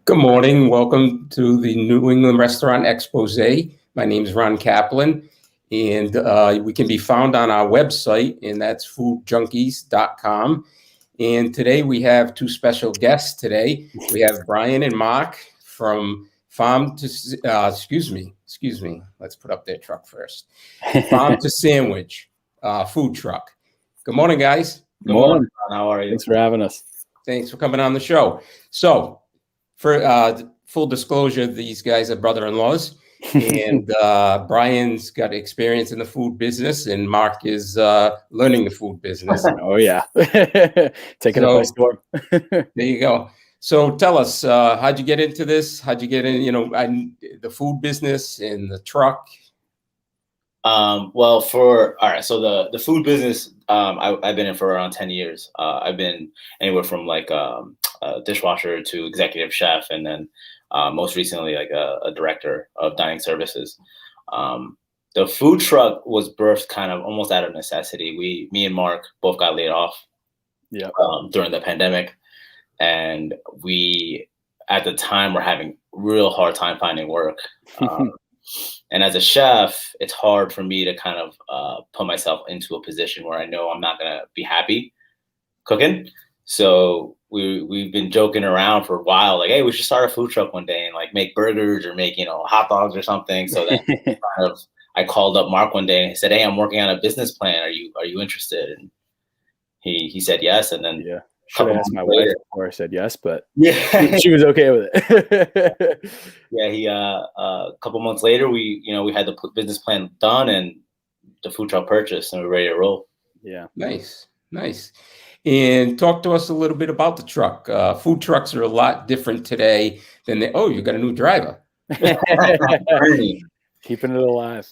Good morning. Welcome to the New England Restaurant Expose. My name is Ron Kaplan, and we can be found on our website, and that's foodjunkies.com. And today we have two special guests today. We have Brian and Mark from Farm to, excuse me. Let's put up their truck first. Farm to Sandwich food truck. Good morning, guys. Good morning. How are you? Thanks for having us. Thanks for coming on the show. So, for full disclosure, these guys are brother-in-laws, and Brian's got experience in the food business, and Mark is learning the food business. Oh yeah, taking it by storm. There you go. So tell us, how'd you get into this? How'd you get in? The food business and the truck. So the food business, I've been in for around 10 years. I've been anywhere from like a dishwasher to executive chef, and then most recently like a director of dining services. The food truck was birthed kind of almost out of necessity. Me and Mark both got laid off during the pandemic, and we at the time were having real hard time finding work. And as a chef, it's hard for me to kind of put myself into a position where I know I'm not gonna be happy cooking. So we've been joking around for a while, like, hey, we should start a food truck one day and like make burgers or make hot dogs or something. So then I called up Mark one day and he said, hey, I'm working on a business plan. Are you interested? And he said yes. And then should have asked my wife before I said yes, but she was okay with it. A couple months later, we had the business plan done and the food truck purchased, and we're ready to roll. Yeah, nice. And talk to us a little bit about the truck. Food trucks are a lot different today than you got a new driver. Keeping it alive.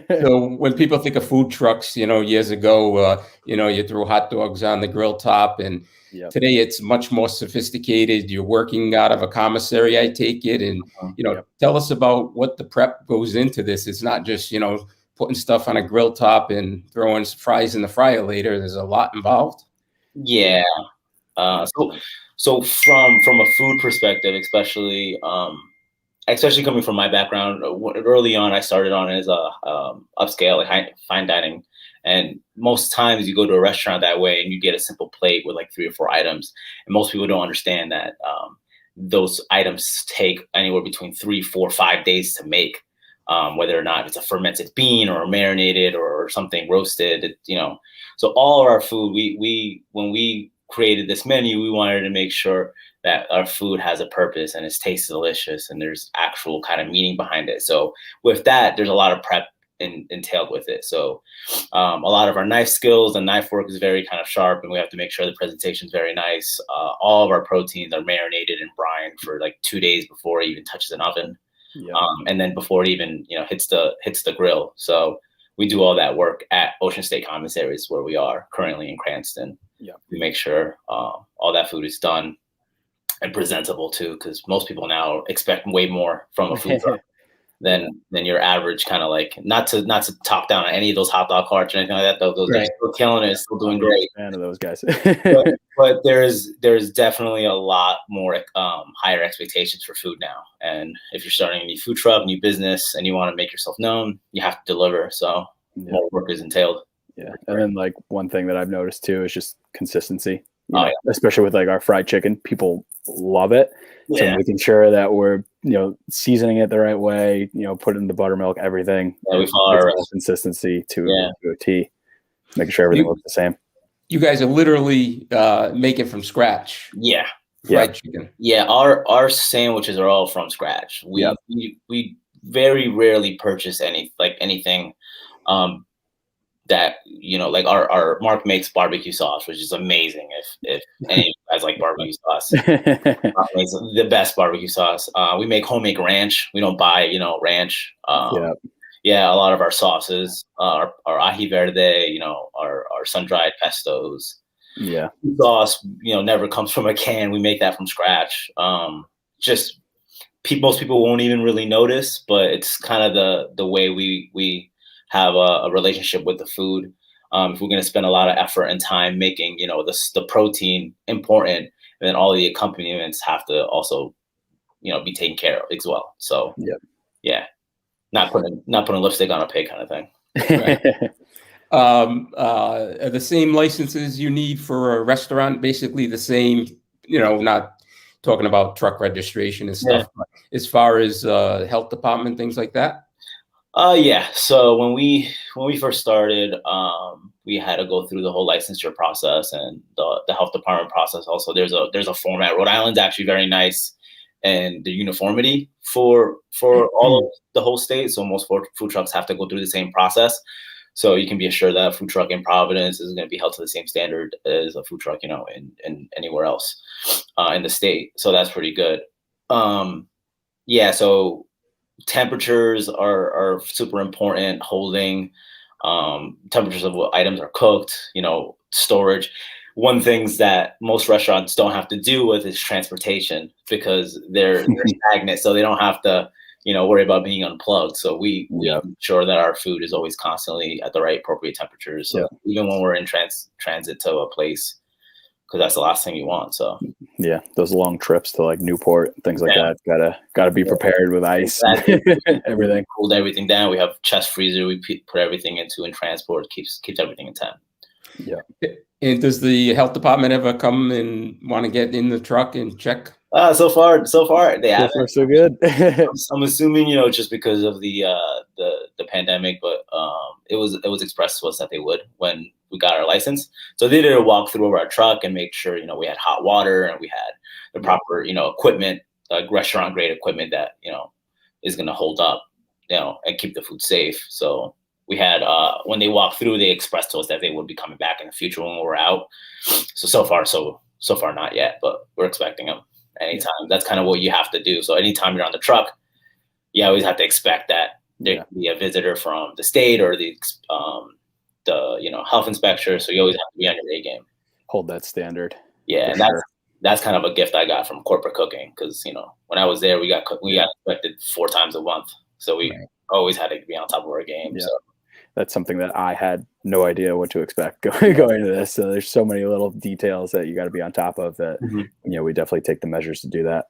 So when people think of food trucks, years ago, you throw hot dogs on the grill top, and today it's much more sophisticated. You're working out of a commissary, I take it, and tell us about what the prep goes into this. It's not just putting stuff on a grill top and throwing fries in the fryer later. There's a lot involved. Yeah. So from a food perspective, especially coming from my background, early on, I started on as a upscale, like fine dining. And most times you go to a restaurant that way and you get a simple plate with like 3 or 4 items. And most people don't understand that those items take anywhere between 3, 4, 5 days to make, whether or not it's a fermented bean or marinated or something roasted, So all of our food, when we created this menu, we wanted to make sure that our food has a purpose and it tastes delicious and there's actual kind of meaning behind it. So with that, there's a lot of prep entailed with it. So a lot of our knife skills and knife work is very kind of sharp, and we have to make sure the presentation is very nice. All of our proteins are marinated and brined for like 2 days before it even touches an oven. And then before it even hits the grill. So we do all that work at Ocean State Commissaries, where we are currently in Cranston. We make sure all that food is done and presentable too, because most people now expect way more from a food truck than your average kind of like, not to talk down on any of those hot dog carts or anything like that. Those are still killing it, still doing great. Fan of those guys. but there's definitely a lot more higher expectations for food now. And if you're starting a new food truck, new business, and you want to make yourself known, you have to deliver. So more work is entailed. Yeah. And then like one thing that I've noticed too is just consistency. Especially with like our fried chicken, people love it. So making sure that we're seasoning it the right way, putting the buttermilk, everything. We follow our consistency to a T, making sure everything looks the same. You guys are literally making from scratch. Fried chicken. Yeah, our sandwiches are all from scratch. We very rarely purchase anything that like our Mark makes barbecue sauce, which is amazing. If any of you guys like barbecue sauce, Mark makes the best barbecue sauce. We make homemade ranch. We don't buy ranch. A lot of our sauces, our ají verde, our sun-dried pestos. Sauce, never comes from a can. We make that from scratch. Most people won't even really notice, but it's kind of the way we have a relationship with the food. If we're going to spend a lot of effort and time making, the protein important, and then all of the accompaniments have to also be taken care of as well. So Yep. yeah, not putting lipstick on a pig kind of thing. Are the same licenses you need for a restaurant basically the same? Not talking about truck registration and stuff, but as far as health department, things like that. Yeah. So when we first started, we had to go through the whole licensure process and the health department process. Also, there's a format. Rhode Island's actually very nice, and the uniformity for all of the whole state. So most food trucks have to go through the same process. So you can be assured that a food truck in Providence is going to be held to the same standard as a food truck, in anywhere else in the state. So that's pretty good. Yeah. So temperatures are super important. Holding temperatures of what items are cooked. Storage. One things that most restaurants don't have to deal with is transportation because they're stagnant, so they don't have to worry about being unplugged. So we ensure that our food is always constantly at the right appropriate temperatures. So even when we're in transit to a place, because that's the last thing you want. So yeah, those long trips to like Newport, things like that, gotta be prepared with ice, everything. Cooled everything down. We have chest freezer. We put everything into in transport. Keeps everything in temp. Yeah. And does the health department ever come and want to get in the truck and check? So far they haven't. So far, so good. I'm assuming, just because of the pandemic, but it was expressed to us that they would when we got our license. So they did a walkthrough of our truck and make sure, we had hot water and we had the proper, equipment, like restaurant grade equipment that, is going to hold up, and keep the food safe. So we had, when they walked through, they expressed to us that they would be coming back in the future when we're out. So far not yet, but we're expecting them anytime. That's kind of what you have to do. So anytime you're on the truck, you always have to expect that there can be a visitor from the state or the health inspector. So you always have to be on your A game. Hold that standard. Yeah, and that's kind of a gift I got from corporate cooking because when I was there, we got inspected 4 times a month. So we always had to be on top of our game. Yeah. So that's something that I had no idea what to expect going into this. So there's so many little details that you got to be on top of that. We definitely take the measures to do that.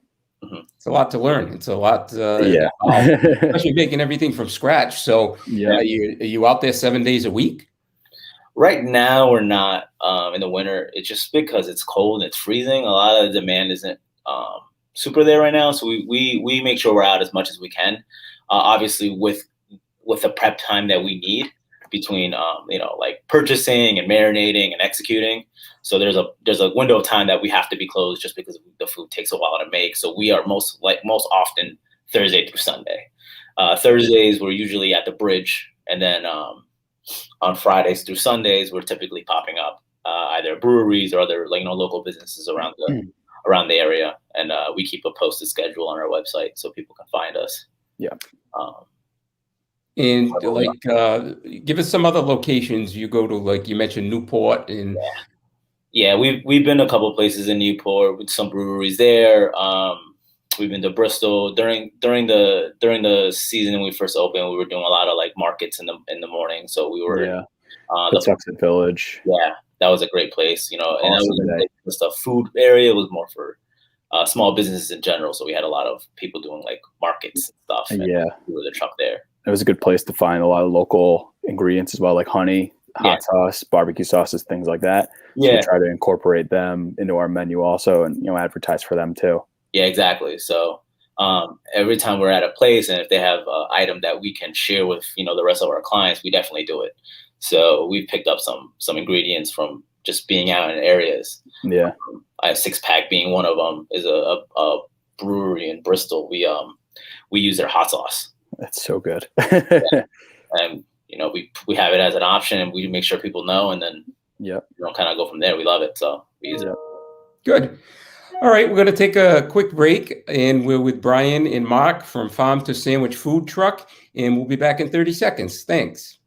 It's a lot to learn. It's a lot. Especially making everything from scratch. So are you out there 7 days a week? Right now we're not in the winter. It's just because it's cold and it's freezing. A lot of the demand isn't super there right now. So we make sure we're out as much as we can. Obviously with the prep time that we need between like purchasing and marinating and executing. So there's a window of time that we have to be closed just because the food takes a while to make. So we are most often Thursday through Sunday. Thursdays we're usually at the bridge, and then on Fridays through Sundays we're typically popping up either breweries or other local businesses around the area, and we keep a posted schedule on our website so people can find us. Yeah. And give us some other locations you go to, like you mentioned Newport and. Yeah, we've been a couple of places in Newport with some breweries there. We've been to Bristol during the season when we first opened. We were doing a lot of like markets in the morning. So we were the Tuxedo Village. Yeah, that was a great place. And awesome. that was just a food area. It was more for small businesses in general. So we had a lot of people doing like markets and stuff. And we were the truck there. It was a good place to find a lot of local ingredients as well, like honey, hot sauce, barbecue sauces, things like that. So we try to incorporate them into our menu also, and advertise for them too. Yeah, exactly. So every time we're at a place, and if they have an item that we can share with the rest of our clients, we definitely do it. So we've picked up some ingredients from just being out in areas. Yeah, Six Pack being one of them is a brewery in Bristol. We use their hot sauce. That's so good. And we have it as an option, and we make sure people know, and then kind of go from there. We love it, so we use it. Good. All right, we're going to take a quick break, and we're with Brian and Mark from Farm to Sandwich Food Truck, and we'll be back in 30 seconds. Thanks.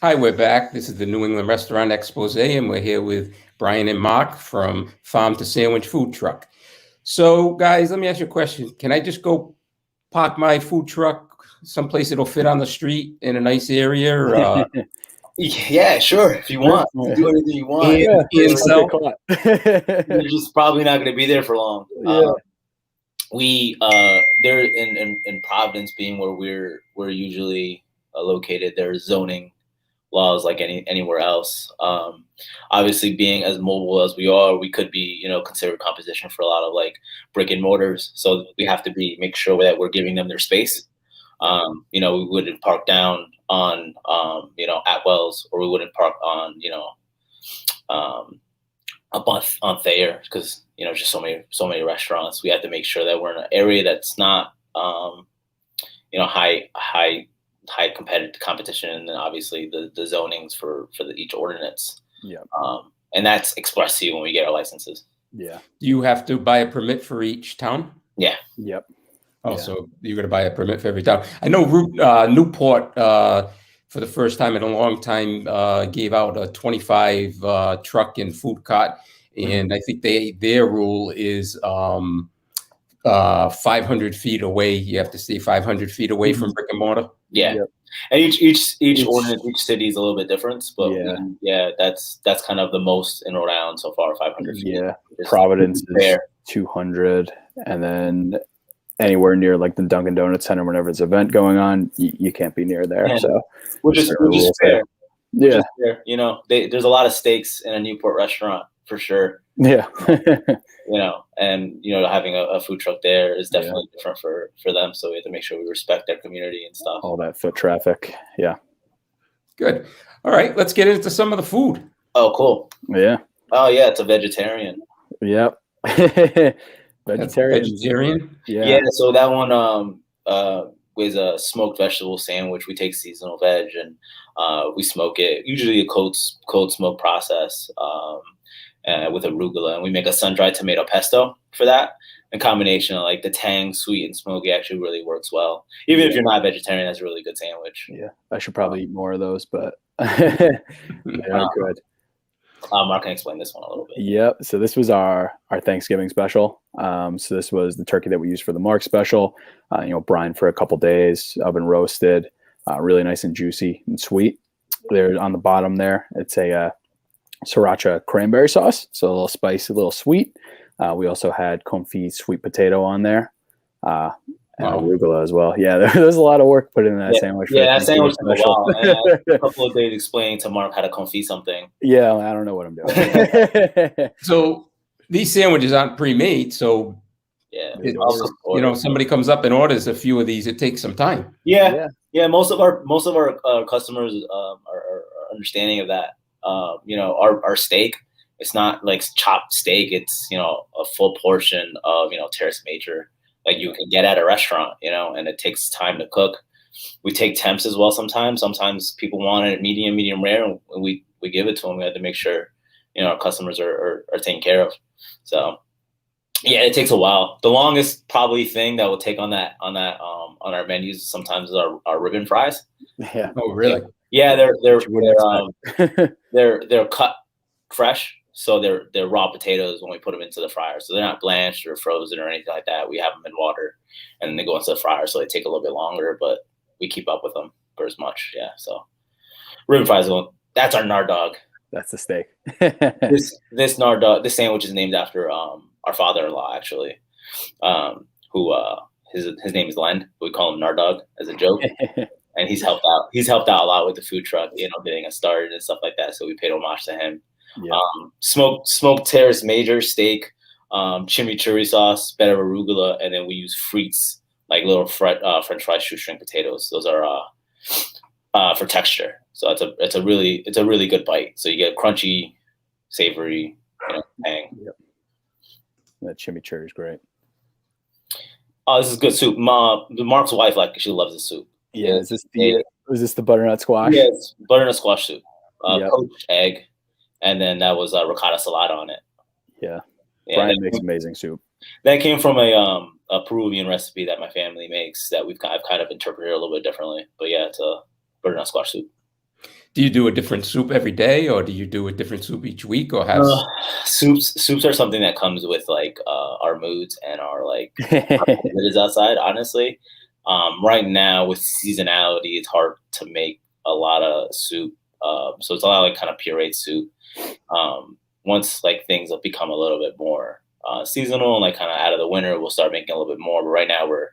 Hi, we're back. This is the New England Restaurant Expose, and we're here with Brian and Mark from Farm to Sandwich Food Truck. So, guys, let me ask you a question. Can I just go park my food truck someplace it'll fit on the street in a nice area? Yeah, sure. If you want, you can do anything you want. And so, You're just probably not going to be there for long. Yeah. We there in Providence, being where we're usually located, there's zoning laws like anywhere else. Obviously, being as mobile as we are, we could be considered competition for a lot of like brick and mortars. So we have to make sure that we're giving them their space. We wouldn't park down on Atwell's, or we wouldn't park on up on Thayer, because just so many restaurants. We have to make sure that we're in an area that's not high competitive competition, and then obviously the zonings for each ordinance. Yeah. And that's expressed to you when we get our licenses. Yeah. do you have to buy a permit for each town? Yeah. Yep. Oh, Yeah. so you're going to buy a permit for every town. I know Newport, for the first time in a long time, gave out a 25 truck and food cart. And I think their rule is 500 feet away. You have to stay 500 feet away from brick and mortar. Yeah. Yep. And each ordinance, each city is a little bit different, but Yeah. that's kind of the most in Rhode Island so far, 500 feet. Yeah. Just Providence is there. 200, and then anywhere near like the Dunkin' Donuts Center, whenever there's an event going on, you can't be near there. Yeah. So Which is fair. yeah. Fair. There's a lot of stakes in a Newport restaurant for sure. Yeah. And having a food truck there is definitely different for them. So we have to make sure we respect their community and stuff. All that foot traffic. Yeah. Good. All right, let's get into some of the food. Oh, cool. Yeah. Oh yeah, it's a vegetarian. Yep. That's Vegetarian. vegetarian. Yeah. So that one was a smoked vegetable sandwich. We take seasonal veg and we smoke it, usually a cold smoke process, with arugula, and we make a sun-dried tomato pesto for that. In combination of like the tang, sweet, and smoky actually really works well. Even if you're not vegetarian, that's a really good sandwich. Yeah. I should probably eat more of those, but yeah, good. Mark can explain this one a little bit. Yep. So this was our Thanksgiving special. So this was the turkey that we used for the Mark special. Brine for a couple days, oven roasted, really nice and juicy and sweet. There on the bottom there, it's a sriracha cranberry sauce, so a little spicy, a little sweet. We also had confit sweet potato on there, and arugula as well. Yeah, there's a lot of work put in that sandwich. Yeah, that sandwich took a while. And I had a couple of days explaining to Mark how to confit something. Yeah, I don't know what I'm doing. So these sandwiches aren't pre-made, so somebody comes up and orders a few of these, it takes some time. Yeah. Most of our customers are understanding of that. Our steak, it's not like chopped steak. It's a full portion of Terrace Major, like you can get at a restaurant. And it takes time to cook. We take temps as well sometimes. Sometimes people want it medium rare, and we give it to them. We have to make sure our customers are taken care of. So yeah, it takes a while. The longest probably thing that will take on our menus sometimes is our ribbon fries. Yeah. Oh, really? Yeah, they're cut fresh, so they're raw potatoes when we put them into the fryer. So they're not blanched or frozen or anything like that. We have them in water, and then they go into the fryer, so they take a little bit longer, but we keep up with them for as much. Yeah, so ribbon fries, that's our Nard dog. That's the steak. This Nard dog, this sandwich is named after our father-in-law, actually, who his name is Len. We call him Nard dog as a joke. And he's helped out. He's helped out a lot with the food truck, getting us started and stuff like that. So we paid homage to him. Yeah. Smoked Terrace Major steak, chimichurri sauce, bed of arugula, and then we use frites, like little French fried shoestring potatoes. Those are for texture. So it's a really good bite. So you get crunchy, savory, tang. Yep. That chimichurri is great. Oh, this is good soup. Mark's wife, she loves the soup. Yeah, is this the butternut squash? Yeah, it's butternut squash soup, Yep. poached egg, and then that was ricotta salad on it. Yeah, Yeah, Brian makes amazing soup. that came from a Peruvian recipe that my family makes that I've kind of interpreted a little bit differently. But yeah, it's a butternut squash soup. Do you do a different soup every day, or do you do a different soup each week, or have? Soups are something that comes with like our moods and our like it is outside. Honestly, right now with seasonality, it's hard to make a lot of soup. So it's a lot of like kind of pureed soup. Once like things will become a little bit more seasonal and like kind of out of the winter, we'll start making a little bit more. But right now we're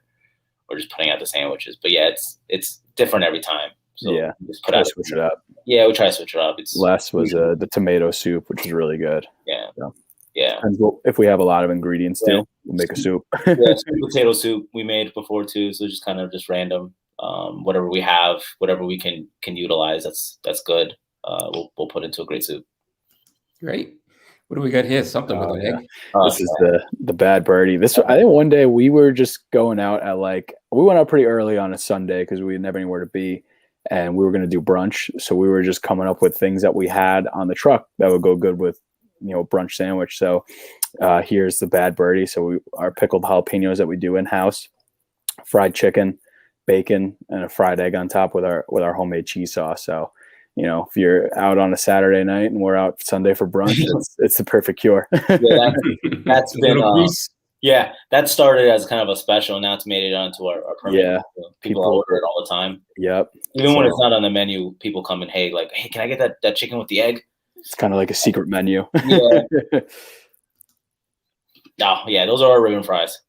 just putting out the sandwiches. But yeah, it's different every time. So Yeah, just put out switch it up. Yeah, we try to switch it up. It's Last was the tomato soup, which is really good. yeah, So, yeah. and if we have a lot of ingredients too, we'll make a soup. Yeah, sweet potato soup we made before too. So just kind of just random, whatever we have, whatever we can utilize. That's good. We'll put into a great soup. Great. What do we got here? Something with an egg. This is the Bad Birdie. This, I think one day we were just going out at we went out pretty early on a Sunday because we didn't have anywhere to be, and we were going to do brunch. So we were just coming up with things that we had on the truck that would go good with, brunch sandwich. So here's the Bad Birdie. So our pickled jalapenos that we do in house, fried chicken, bacon, and a fried egg on top with our homemade cheese sauce. So, if you're out on a Saturday night and we're out Sunday for brunch, it's the perfect cure. Yeah, that's been that started as kind of a special. Now it's made it onto our permanent. Yeah, people order it all the time. Yep. Even when it's not on the menu, people come and hey, can I get that chicken with the egg? It's kind of like a secret menu. Yeah. Oh, yeah, those are our ribbon fries.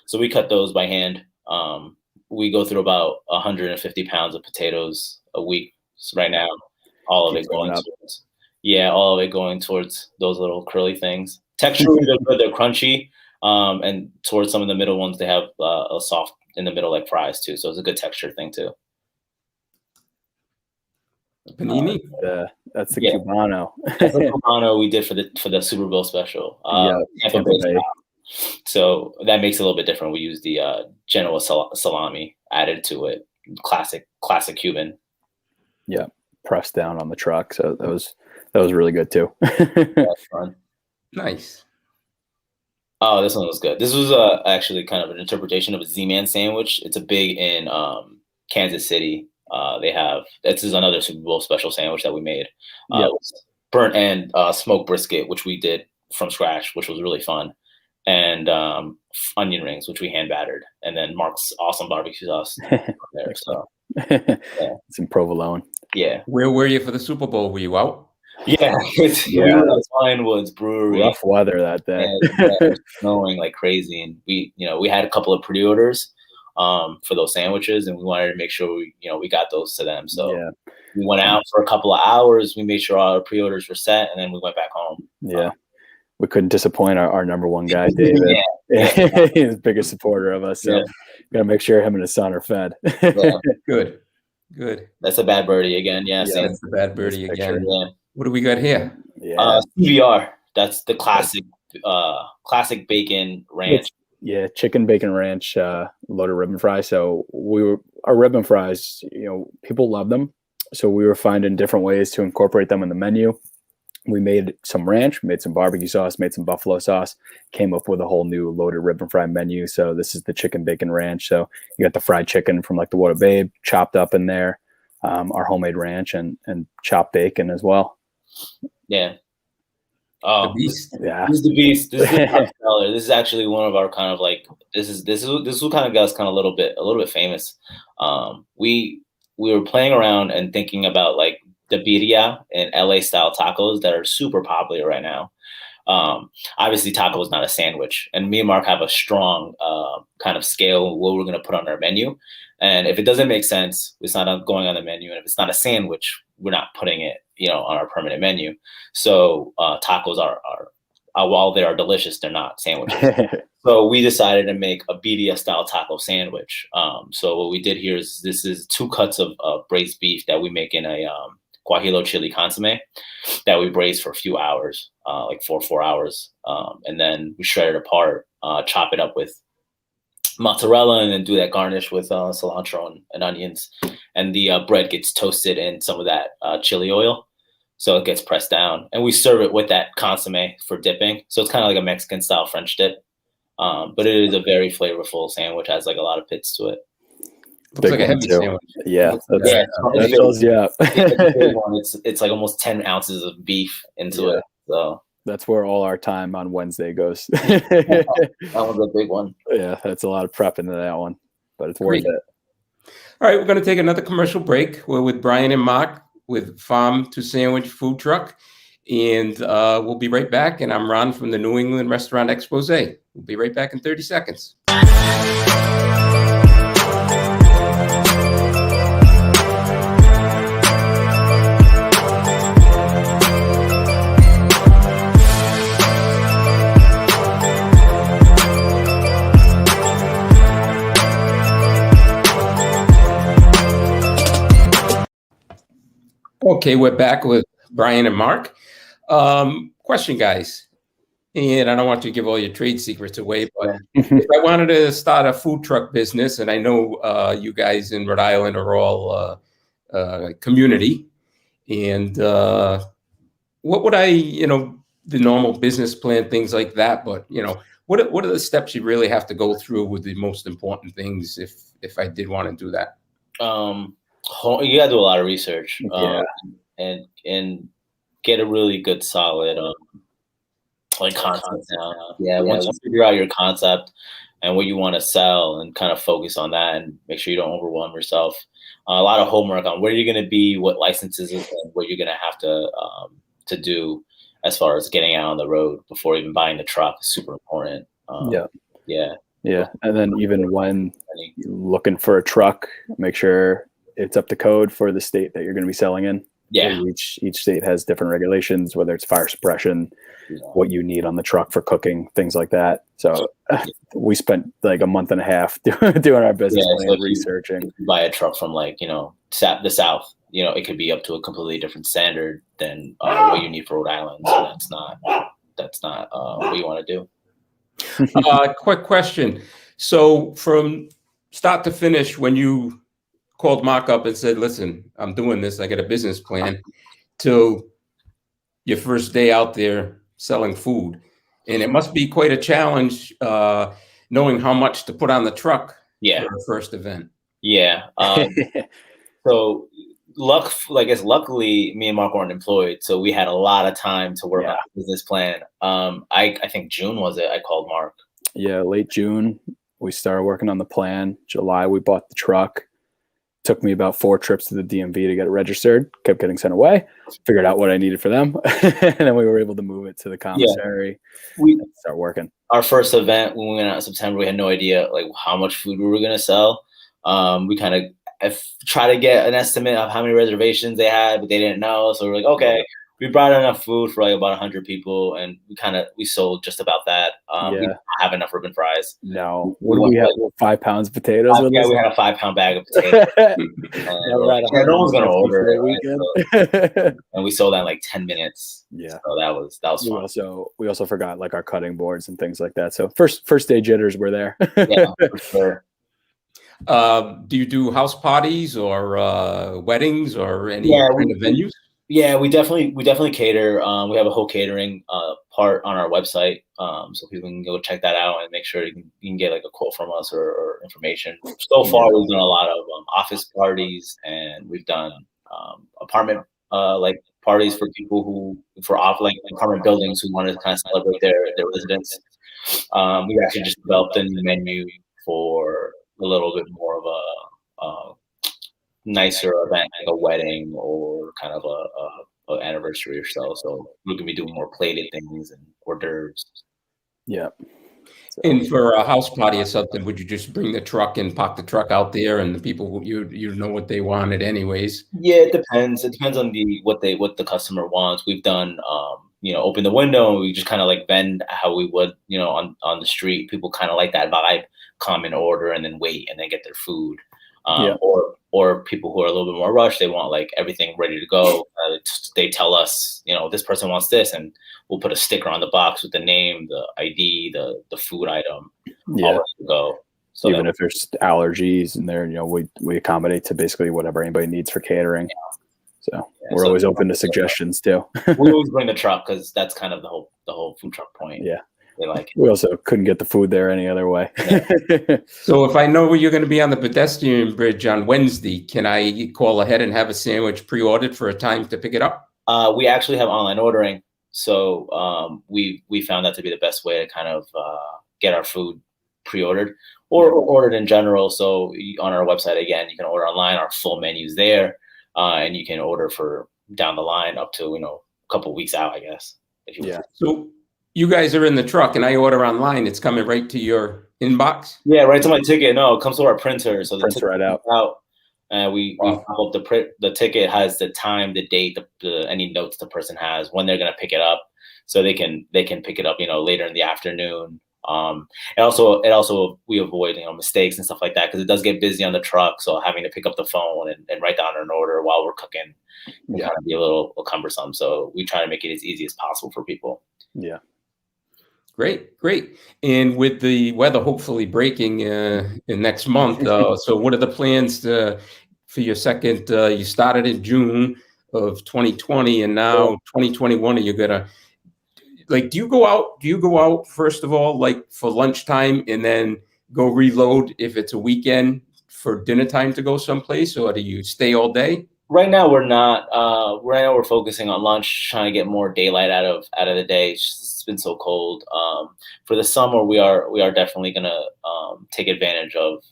So we cut those by hand. We go through about 150 pounds of potatoes a week right now. All of it going towards those little curly things. Texturally, they're good. They're crunchy. And towards some of the middle ones, they have a soft in the middle like fries too. So it's a good texture thing too. Panini. That's the Cubano. That's the Cubano we did for the Super Bowl special. Tampa Bay. So that makes it a little bit different. We use the Genoa salami added to it. Classic Cuban. Yeah, pressed down on the truck. So that was really good too. That's fun. Nice. Oh, this one was good. This was actually kind of an interpretation of a Z-Man sandwich. It's a big in Kansas City. This is another Super Bowl special sandwich that we made. Burnt and smoked brisket, which we did from scratch, which was really fun. And onion rings, which we hand battered. And then Mark's awesome barbecue sauce there. So some provolone. Yeah. Where were you for the Super Bowl? Were you out? Yeah, we were at Pinewoods Brewery. Rough weather that day. It was snowing like crazy, and we had a couple of pre-orders for those sandwiches, and we wanted to make sure we got those to them. So we went out for a couple of hours. We made sure all our pre-orders were set, and then we went back home. Yeah, we couldn't disappoint our number one guy, David. He's the biggest supporter of us. So we got to make sure him and his son are fed. Good. That's a Bad Birdie again. Yeah, that's the Bad Birdie again. Yeah. What do we got here? CBR. That's the classic bacon ranch. Chicken bacon ranch loaded ribbon fry. So our ribbon fries, people love them. So we were finding different ways to incorporate them in the menu. We made some ranch, made some barbecue sauce, made some buffalo sauce, came up with a whole new loaded ribbon fry menu. So this is the chicken bacon ranch. So you got the fried chicken from like the What a Babe chopped up in there, our homemade ranch and chopped bacon as well. Yeah. Oh, the beast. Yeah. This is the beast. This is the top seller. This is actually one of our kind of like this is what kind of got us kind of a little bit famous. We were playing around and thinking about like the birria and LA style tacos that are super popular right now. Obviously taco is not a sandwich, and me and Mark have a strong kind of scale what we're going to put on our menu. And if it doesn't make sense, it's not going on the menu. And if it's not a sandwich, we're not putting it, on our permanent menu. So tacos are while they are delicious, they're not sandwiches. So we decided to make a birria style taco sandwich. So what we did here is this is 2 cuts of braised beef that we make in a guajillo chili consomme that we braise for a few hours, like 4 hours. And then we shred it apart, chop it up with mozzarella, and then do that garnish with cilantro and onions. And the bread gets toasted in some of that chili oil. So it gets pressed down. And we serve it with that consomme for dipping. So it's kind of like a Mexican style French dip. But it is a very flavorful sandwich, has like a lot of pits to it. Looks like a one, heavy too. sandwich. Yeah, Yeah, that fills you up. it's a big one. It's like almost 10 ounces of beef into it. So that's where all our time on Wednesday goes. that was a big one. Yeah, that's a lot of prep into that one, but it's worth Great. it. All right, we're going to take another commercial break. We're with Brian and Mark with Farm to Sandwich Food Truck, and we'll be right back. And I'm Ron from the New England Restaurant Expose. We'll be right back in 30 seconds. Okay, we're back with Brian and Mark. Question, guys, and I don't want you to give all your trade secrets away, but if I wanted to start a food truck business, and I know you guys in Rhode Island are all community, and what would I, the normal business plan, things like that, but, what are the steps you really have to go through with the most important things if I did want to do that? You gotta do a lot of research, and get a really good solid concept down. Once you figure out your concept and what you want to sell, and kind of focus on that, and make sure you don't overwhelm yourself. A lot of homework on where you're going to be, what licenses, and what you're going to have to do as far as getting out on the road before even buying the truck is super important. Yeah, and then even when you're looking for a truck, make sure it's up to code for the state that you're going to be selling in. Yeah. Each state has different regulations, whether it's fire suppression, what you need on the truck for cooking, things like that. So we spent like a month and a half doing our business plan, researching. If you buy a truck from the South, it could be up to a completely different standard than what you need for Rhode Island. So that's not what you want to do. Quick question. So from start to finish, when you called Mark up and said, listen, I'm doing this, I got a business plan, till your first day out there selling food. And it must be quite a challenge knowing how much to put on the truck for the first event. Yeah. So luckily me and Mark weren't employed, so we had a lot of time to work on the business plan. I think June was it, I called Mark. Yeah, late June, we started working on the plan. July, we bought the truck. Took me about 4 trips to the DMV to get it registered, kept getting sent away, figured out what I needed for them. And then we were able to move it to the commissary and start working. Our first event, when we went out in September, we had no idea how much food we were going to sell. We kind of tried to get an estimate of how many reservations they had, but they didn't know. So we were like, okay, we brought enough food for about 100 people, and we sold just about that. We didn't have enough ribbon fries. No. What do we have? 5 pounds of potatoes? We had a 5-pound bag of potatoes. No one's going to order it. And we sold that in 10 minutes. Yeah. So that was fun. We also forgot our cutting boards and things like that. So first day jitters were there. Yeah, for sure. Do you do house parties or weddings or any kind of venues? Yeah, we definitely cater. We have a whole catering part on our website, so people can go check that out and make sure you can get a quote from us or information. So far, we've done a lot of office parties, and we've done apartment parties for people for apartment buildings who want to kind of celebrate their residents. We actually just developed a new menu for a little bit more of a nicer event, like a wedding or kind of a anniversary or so. So we're gonna be doing more plated things and hors d'oeuvres. Yeah. And for a house party or something, would you just bring the truck and park the truck out there, and the people you know what they wanted anyways? Yeah, it depends. It depends on what the customer wants. We've done open the window and we just kind of vend how we would on the street. People kind of like that vibe, come and order and then wait and then get their food. Or people who are a little bit more rushed, they want everything ready to go. They tell us, this person wants this, and we'll put a sticker on the box with the name, the ID, the food item, all ready to go. So even if there's allergies in there, we accommodate to basically whatever anybody needs for catering. So we're always open to suggestions too. We always bring the truck because that's kind of the whole food truck point. Yeah. they like it. We also couldn't get the food there any other way. So if I know you're going to be on the pedestrian bridge on Wednesday, can I call ahead and have a sandwich pre-ordered for a time to pick it up? We actually have online ordering, so we found that to be the best way to kind of get our food pre-ordered or ordered in general. So on our website, again, you can order online. Our full menu's there, and you can order for down the line up to a couple weeks out, I guess. If you So you guys are in the truck, and I order online. It's coming right to your inbox. Yeah, right to my ticket. No, it comes to our printer, so the Prints ticket right out. We pop up the ticket has the time, the date, any notes the person has, when they're gonna pick it up, so they can pick it up, later in the afternoon. It also we avoid mistakes and stuff like that because it does get busy on the truck. So having to pick up the phone and write down an order while we're cooking can kind of be a little cumbersome. So we try to make it as easy as possible for people. Yeah. Great. And with the weather hopefully breaking in next month, so what are the plans for your second? You started in June of 2020, and now 2021. Are you gonna do you go out first of all, like for lunchtime, and then go reload if it's a weekend for dinner time to go someplace, or do you stay all day? Right now we're not. Right now we're focusing on lunch, trying to get more daylight out of the day. It's been so cold. For the summer, we are definitely gonna take advantage of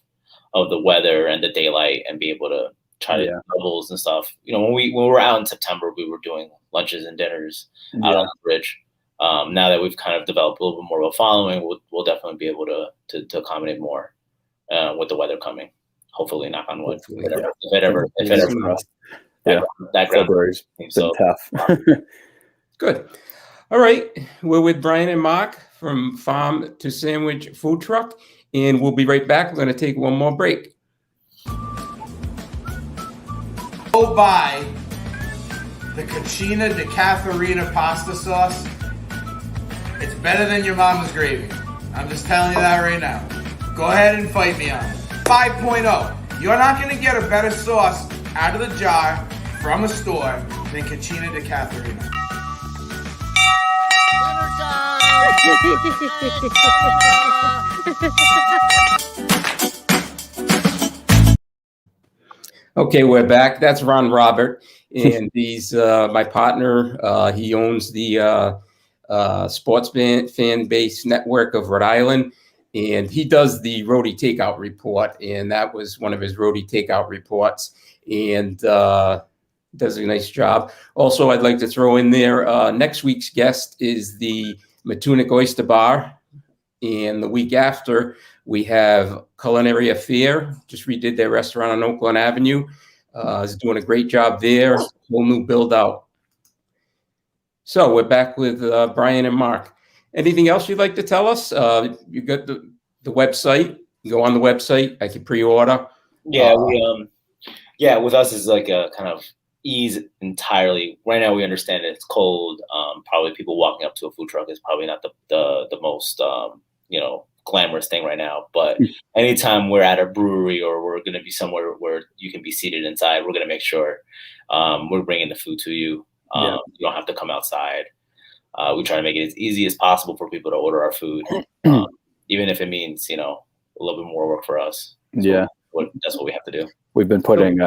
the weather and the daylight and be able to try to doubles and stuff. When we were out in September, we were doing lunches and dinners out on the bridge. Now that we've kind of developed a little bit more of a following, we'll definitely be able to accommodate more with the weather coming. Hopefully, knock on wood. If it ever. That February's been tough. Good. All right. We're with Brian and Mark from Farm to Sandwich Food Truck, and we'll be right back. We're going to take one more break. Go buy the Cucina di Catharina pasta sauce. It's better than your mama's gravy. I'm just telling you that right now. Go ahead and fight me on it. 5.0. You're not going to get a better sauce out of the jar from a store than Cucina di Catharina. Okay, we're back. That's Ron Robert, and he's my partner. He owns the sports fan base network of Rhode Island, and he does the Roadie Takeout Report, and that was one of his Roadie Takeout reports, and does a nice job. Also, I'd like to throw in there, next week's guest is the Matunic Oyster Bar, and the week after, we have Culinary Affair, just redid their restaurant on Oakland Avenue. Is doing a great job there, whole new build out. So we're back with Brian and Mark. Anything else you'd like to tell us? You got the website. You go on the website. I can pre-order. Yeah, with us is like a kind of ease entirely. Right now we understand that it's cold. Probably people walking up to a food truck is probably not the most glamorous thing right now. But anytime we're at a brewery or we're going to be somewhere where you can be seated inside, we're going to make sure we're bringing the food to you. You don't have to come outside. We try to make it as easy as possible for people to order our food, even if it means, a little bit more work for us. So that's what we have to do. We've been putting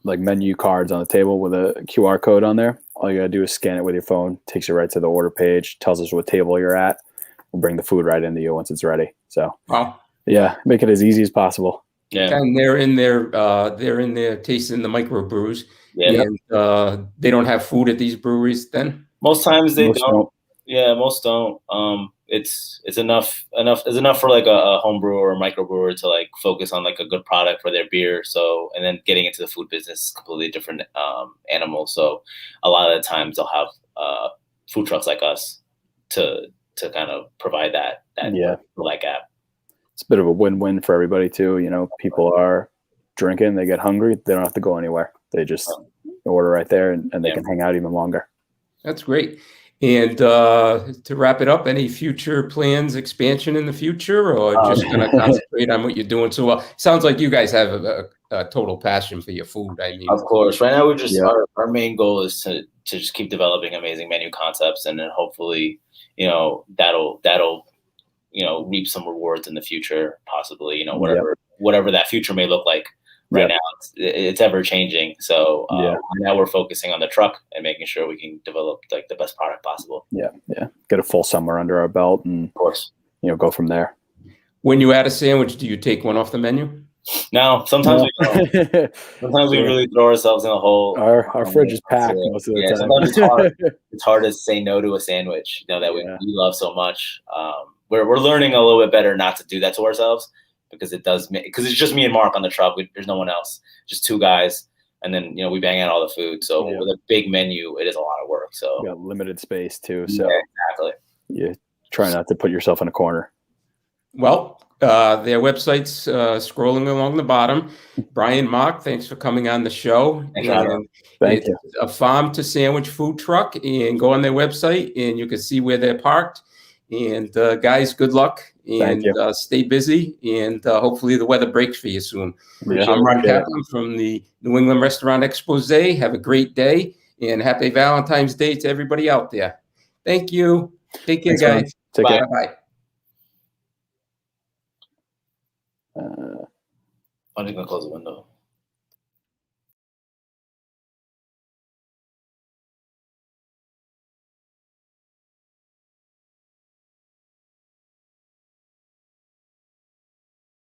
like menu cards on the table with a QR code on there. All you got to do is scan it with your phone, takes you right to the order page, tells us what table you're at. We'll bring the food right into you once it's ready. So, make it as easy as possible. Yeah, and they're in there tasting the microbrews. Yeah, and they don't have food at these breweries. Then most times they don't. Yeah, most don't. It's enough for like a home brewer or a microbrewer to like focus on like a good product for their beer. So, and then getting into the food business is completely different animal. So, a lot of the times they'll have food trucks like us to kind of provide that gap. It's a bit of a win-win for everybody too. People are drinking, they get hungry, they don't have to go anywhere. They just order right there and they can hang out even longer. That's great. And to wrap it up, any future plans, expansion in the future, or just going to concentrate on what you're doing so well? Sounds like you guys have a total passion for your food. I mean, of course. Right now, we're just our main goal is to just keep developing amazing menu concepts, and then hopefully that'll reap some rewards in the future, possibly. Whatever that future may look like. Right now, it's ever changing. So now we're focusing on the truck and making sure we can develop like the best product possible. Yeah. Get a full summer under our belt, and of course, go from there. When you add a sandwich, do you take one off the menu? No, sometimes we don't. Sometimes we really throw ourselves in a hole. Our fridge is packed most of the time. Sometimes it's hard. It's hard to say no to a sandwich, that we love so much. We're learning a little bit better not to do that to ourselves, because it's just me and Mark on the truck. There's no one else, just two guys, and then we bang out all the food. So with a big menu, it is a lot of work. So you got limited space too. So exactly. You try not to put yourself in a corner. Well, their website's scrolling along the bottom. Brian, Mark, thanks for coming on the show. Thank you. A farm to sandwich food truck, and go on their website and you can see where they're parked. And guys, good luck, and stay busy, and hopefully the weather breaks for you soon. I'm Ron Kaplan from the New England Restaurant Expose. Have a great day, and happy Valentine's Day to everybody out there. Thank you. Take care, guys. Man. Take care. Bye. I'm just gonna close the window.